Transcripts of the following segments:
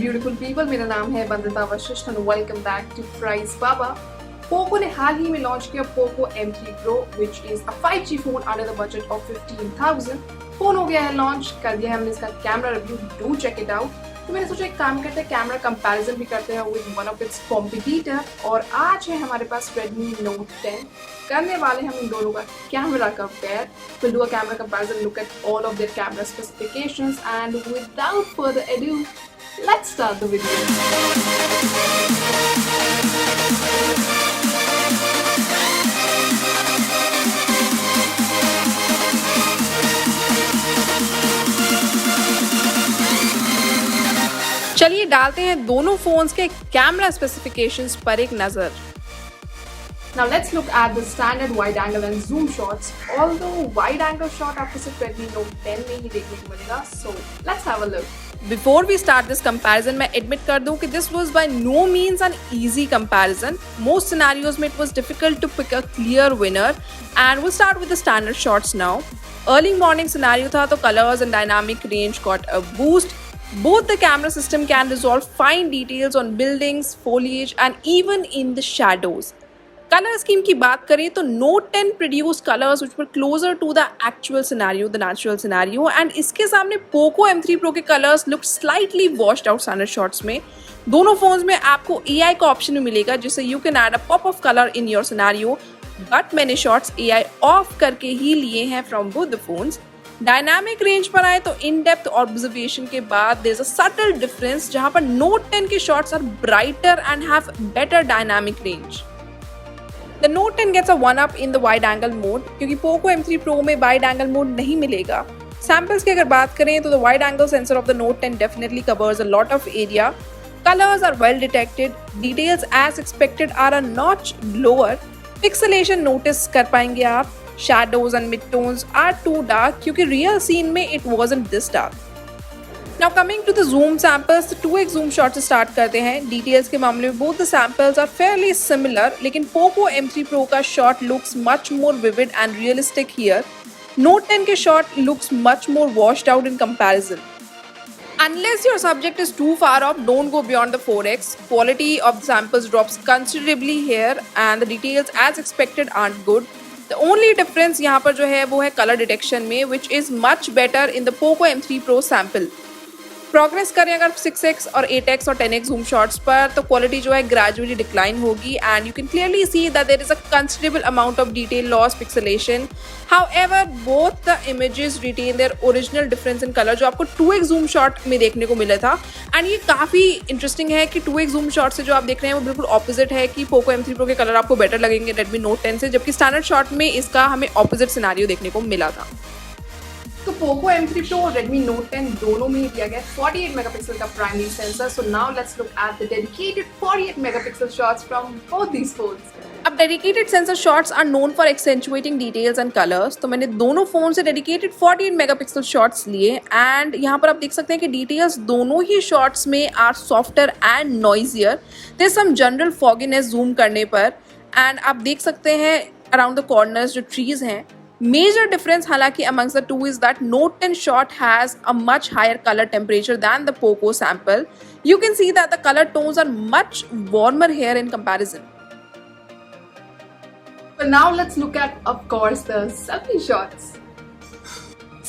Beautiful people, मेरा नाम है Vandita Vashishtha and welcome back to Price Baba. Poco ने हाल ही में लॉन्च किया Poco M3 Pro which is a 5G phone under the budget of 15,000। Phone हो गया है लॉन्च, कर दिया है हमने इसका camera review, do check it out. तो मैंने सोचा एक काम करते हैं, कैमरा कंपैरिजन भी करते हैं with one of its competitor. और आज है हमारे पास Redmi Note 10, करने वाले हम इन दोनों का camera compare. We'll do a camera comparison, look at all of their camera specifications, and without further ado, let's start the video. चलिए डालते हैं दोनों फोन्स के कैमरा स्पेसिफिकेशंस पर एक नजर। Now let's look at the standard wide angle and zoom shots. Although wide angle shot आपको सिर्फ Redmi Note 10 में ही देखने को मिलेगा, so let's have a look. Before we start this comparison, मैं admit कर दूं कि this was by no means an easy comparison. Most scenarios में it was difficult to pick a clear winner, and we'll start with the standard shots now. Early morning scenario था तो colors and dynamic range got a boost. Both the camera system can resolve fine details on buildings, foliage, and even in the shadows. Color scheme की बात करें तो Note 10 produced colors which were closer to the actual scenario, the natural scenario, and इसके सामने Poco M3 Pro के colors looked slightly washed out standard shots में। दोनों phones में आपको AI का option भी मिलेगा जिससे you can add a pop of color in your scenario, but मैंने shots AI off करके ही लिए हैं from both the phones। Dynamic range पर आए तो इन डेप्थ ऑब्जर्वेशन के बाद there is a subtle difference जहां पर Note 10 के shots are brighter and have better dynamic range. The Note 10 gets a one up in the wide angle mode क्योंकि Poco M3 Pro में wide angle mode नहीं मिलेगा। Samples की अगर बात करें तो the wide angle sensor of the Note 10 definitely covers a lot of area. Colours are well detected, details as expected are a notch lower. Pixelation notice कर पाएंगे आप। Shadows and midtones are too dark क्योंकि real scene में it wasn't this dark. Now coming to the zoom samples, the 2x zoom shot से start करते हैं। Details के मामले में both the samples are fairly similar, लेकिन Poco M3 Pro का shot looks much more vivid and realistic here. Note 10 के shot looks much more washed out in comparison. Unless your subject is too far off, don't go beyond the 4x. Quality of the samples drops considerably here, and the details as expected aren't good. The only difference यहाँ पर जो है वो है color detection में, which is much better in the Poco M3 Pro sample. Progress करें अगर 6x और 8x और 10x zoom shots पर तो quality जो है gradually decline होगी, and you can clearly see that there is a considerable amount of detail loss, pixelation. However, both the images retain their original difference in color जो आपको 2x zoom shot में देखने को मिला था। एंड ये काफ़ी इंटरेस्टिंग है कि 2x zoom shot से जो आप देख रहे हैं वो बिल्कुल ऑपोजिट है कि Poco M3 Pro के कलर आपको बेटर लगेंगे Redmi Note 10 से, जबकि स्टैंडर्ड शॉट में इसका हमें ऑपोजिट सिनेरियो देखने को मिला था। तो Poco M3 Pro और Redmi Note 10 दोनों में ही दिया गया 48 मेगापिक्सल का primary sensor. So now let's look at the dedicated 48 megapixel shots from both these phones. अब dedicated sensor shots are known for accentuating details and colours, तो मैंने दोनों फोन से डेडिकेटेड 48 मेगापिक्सल शॉट्स लिए एंड यहाँ पर आप देख सकते हैं कि डिटेल्स दोनों ही शॉट्स में are softer and noisier. There is some general fogginess zoom करने पर, एंड आप देख सकते हैं अराउंड द कॉर्नर्स जो ट्रीज हैं। Major difference हालांकि amongst the two is that Note 10 shot has a much higher color temperature than the Poco sample. You can see that the color tones are much warmer here in comparison. But now let's look at, of course, the selfie shots.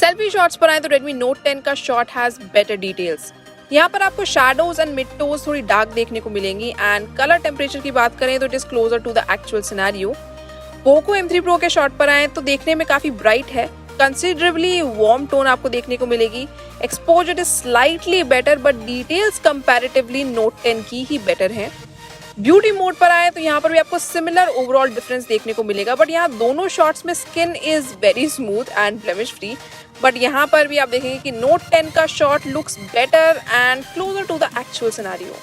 Selfie shots पर आए तो Redmi Note 10 का shot has better details. यहाँ पर आपको shadows and mid tones थोड़ी dark देखने को मिलेंगी, and color temperature की बात करें तो it is closer to the actual scenario. Poco M3 Pro के शॉट पर आए तो देखने में काफ़ी ब्राइट है, कंसिडरेबली वार्म टोन आपको देखने को मिलेगी। Exposure is slightly better but details comparatively Note 10 की ही बेटर हैं। ब्यूटी मोड पर आए तो यहाँ पर भी आपको सिमिलर ओवरऑल डिफरेंस देखने को मिलेगा, बट यहाँ दोनों शॉट्स में skin is very smooth and blemish free. But यहाँ पर भी आप देखेंगे कि Note 10 का shot looks better and closer to the actual scenario.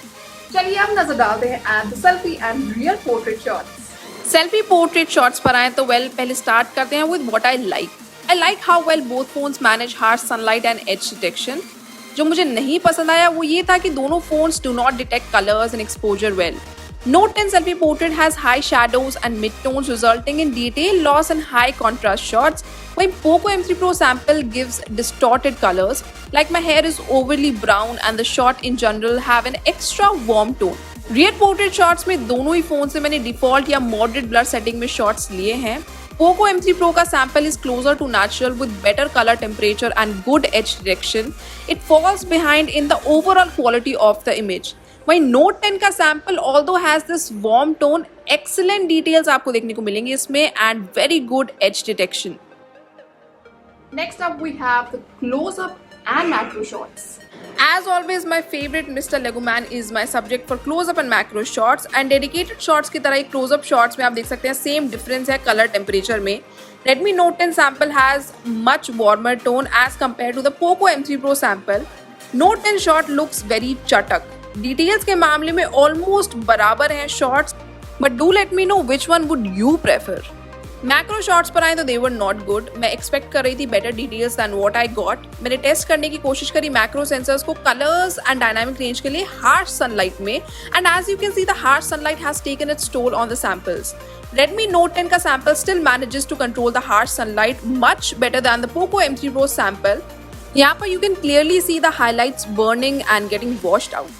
चलिए अब नजर डालते हैं at the selfie and real portrait shots. Selfie portrait shots पर आए तो पहले स्टार्ट करते हैं with what I like how well both phones manage harsh sunlight and edge detection. जो मुझे नहीं पसंद आया वो ये था कि दोनों phones do not detect colours and exposure well. Note 10 selfie portrait has high shadows and mid-tones resulting in detail loss and high contrast shots, while POCO M3 Pro sample gives distorted colors, like my hair is overly brown and the shot in general have an extra warm tone. Rear portrait shots में दोनों ही phone से मैंने default या moderate blur setting में shots लिए हैं. POCO M3 Pro का sample is closer to natural with better color temperature and good edge direction. It falls behind in the overall quality of the image. वहीं Note 10 का sample although has this warm tone, excellent details आपको देखने को मिलेंगे इसमें and very good edge detection. Next up we have the close-up and macro shots. As always, my favorite Mr. Legoman is my subject for close-up and macro shots and dedicated shots की तरह ही close-up shots में आप देख सकते हैं same difference है color temperature में. Redmi Note 10 sample has much warmer tone as compared to the POCO M3 Pro sample. Note 10 shot looks very chatak. Details के मामले में almost बराबर हैं shots, but do let me know which one would you prefer. Macro shots पर आए तो they were not good. मैं expect कर रही थी better details than what I got. मैंने टेस्ट करने की कोशिश करी मैक्रो सेंसर्स को कलर्स एंड डायनामिक रेंज के लिए हार्श सनलाइट में, and as you can see the harsh sunlight has taken its toll on the samples. Redmi Note 10 का sample still manages to control the harsh sunlight much better than the POCO M3 Pro sample. यहाँ पर you can clearly see the highlights burning and getting washed out.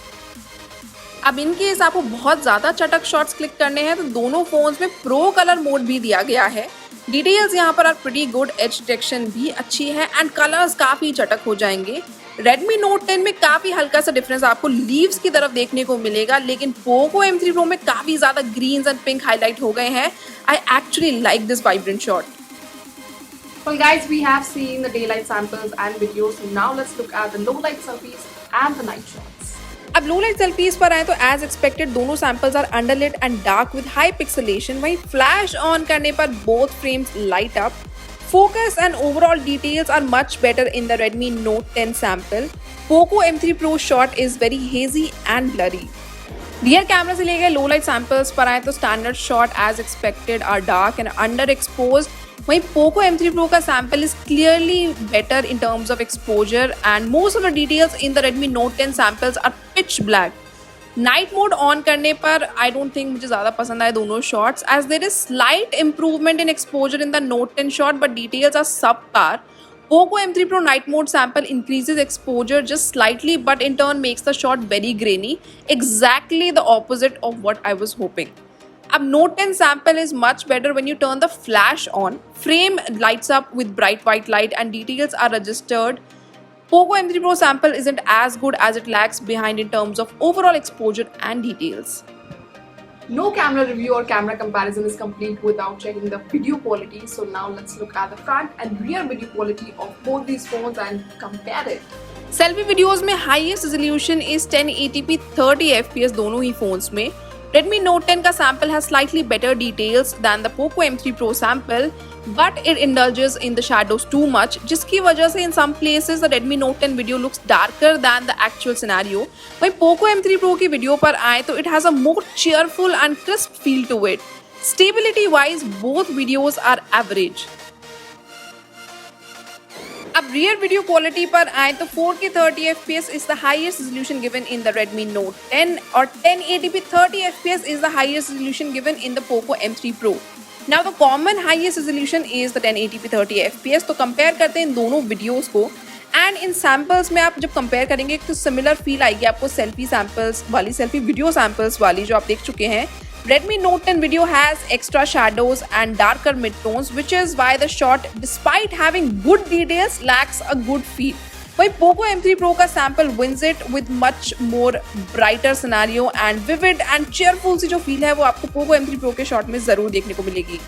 अब in case आपको बहुत ज़्यादा चटक shots click करने हैं तो दोनों फोन्स में प्रो कलर मोड भी दिया गया है. डिटेल्स यहाँ पर are pretty good, edge detection भी अच्छी है एंड कलर्स काफ़ी चटक हो जाएंगे. Redmi Note 10 में काफ़ी हल्का सा डिफरेंस आपको लीव्स की तरफ देखने को मिलेगा, लेकिन POCO M3 Pro में काफ़ी ज़्यादा ग्रीन्स एंड पिंक हाईलाइट हो गए हैं. I actually like this vibrant shot. Well guys, we have seen the daylight samples and videos. Now let's look at the low light selfies and the night shots. अब लो light selfies पर आए तो as expected दोनों samples are underlit and dark with high pixelation. वहीं flash on करने पर both frames light up. Focus and overall details are much better in the Redmi Note 10 sample. POCO M3 Pro shot is very hazy and blurry. Rear camera से लिए गए low light samples पर आए तो standard shot as expected are dark and underexposed. वहीं POCO M3 Pro का sample is clearly better in terms of exposure and most of the details in the Redmi Note 10 samples are pitch black. Night mode on करने पर I don't think मुझे ज़्यादा पसंद आए दोनों shots as there is slight improvement in exposure in the Note 10 shot but details are subpar. POCO M3 Pro night mode sample increases exposure just slightly but in turn makes the shot very grainy. Exactly the opposite of what I was hoping. अब Note 10 sample is much better when you turn the flash on. Frame lights up with bright white light and details are registered. POCO M3 Pro sample isn't as good as it lags behind in terms of overall exposure and details. No camera review or camera comparison is complete without checking the video quality. So now let's look at the front and rear video quality of both these phones and compare it. Selfie videos में highest resolution is 1080p 30 fps दोनों ही phones में. Redmi Note 10 का sample has slightly better details than the POCO M3 Pro sample, but it indulges in the shadows too much, जिसकी वजह से in some places the Redmi Note 10 video looks darker than the actual scenario. वहीं POCO M3 Pro की video पर आए तो it has a more cheerful and crisp feel to it. Stability wise, both videos are average. अब rear video quality पर आए तो 4K 30 fps is the highest resolution given in the Redmi Note 10 और 1080p 30 fps is the highest resolution given in the POCO M3 Pro. Now the common highest resolution is the 1080p 30 fps. तो compare करते हैं इन दोनों videos को and in samples में आप जब compare करेंगे तो सिमिलर फील आएगी आपको सेल्फी सैम्पल्स वाली, सेल्फी वीडियो सैम्पल्स वाली जो आप देख चुके हैं. Redmi Note 10 video has extra shadows and darker midtones, which is why the shot, despite having good details, lacks a good feel. वहीं POCO M3 Pro का sample wins it with much more brighter scenario and vivid and cheerful सी जो feel है वो आपको POCO M3 Pro के shot में ज़रूर देखने को मिलेगी.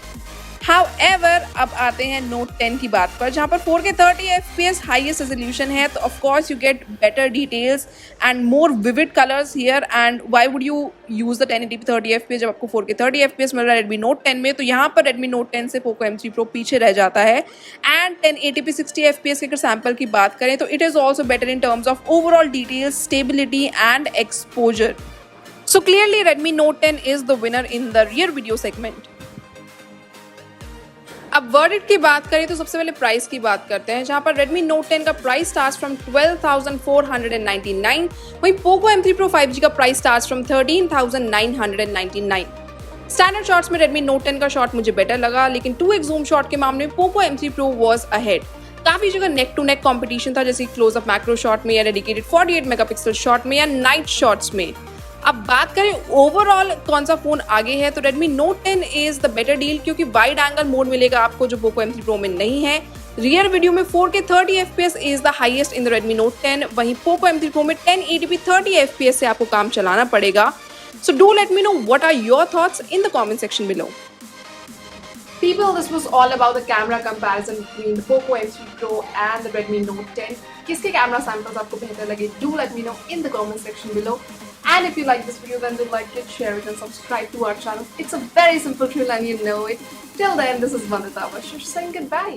However, अब आते हैं Note 10 की बात पर जहाँ पर 4K 30 fps highest resolution है तो of course you get better details and more vivid colors here. And why would you use the 1080p 30 fps जब आपको 4K 30 fps मिल रहा है Redmi Note 10 में. तो यहाँ पर Redmi Note 10 से POCO M3 Pro पीछे रह जाता है. And 1080p 60 fps के अगर सैम्पल की बात करें तो it is also better in terms of overall details, stability and exposure. So clearly Redmi Note 10 is the winner in the rear video segment. अब वर्डिक्ट की बात करें तो सबसे पहले प्राइस की बात करते हैं, जहां पर Redmi Note 10 का प्राइस स्टार्ट्स फ्रॉम 12,499, वहीं Poco M3 Pro 5G का price starts from 13,999। Standard shots में Redmi Note 10 का शॉट मुझे बेटर लगा, लेकिन 2x जूम शॉट के मामले में Poco M3 Pro was ahead. काफी जगह नेक टू नेक कंपटीशन था, जैसे क्लोजअप मैक्रो शॉट में या डेडिकेटेड 48 मेगापिक्सल शॉट में या नाइट शॉट्स में। अब बात करें ओवरऑल कौन सा फोन आगे है, तो Redmi Note 10 is the better deal, क्योंकि वाइड एंगल मोड मिलेगा आपको जो Poco M3 Pro में नहीं है। रियर वीडियो में 4K 30 FPS is the highest in the Redmi Note 10, वहीं Poco M3 Pro में 1080p 30 FPS से आपको काम चलाना पड़ेगा। So do let me know what are your thoughts in the comment section below. People, this was all about the camera comparison between the Poco M3 Pro and the Redmi Note 10. किसके camera samples आपको बेहतर लगे? Do let me know in the comment section below. And if you like this video, then do like it, share it, and subscribe to our channel. It's a very simple rule, and you know it. Till then, this is Vandita Vashish saying goodbye.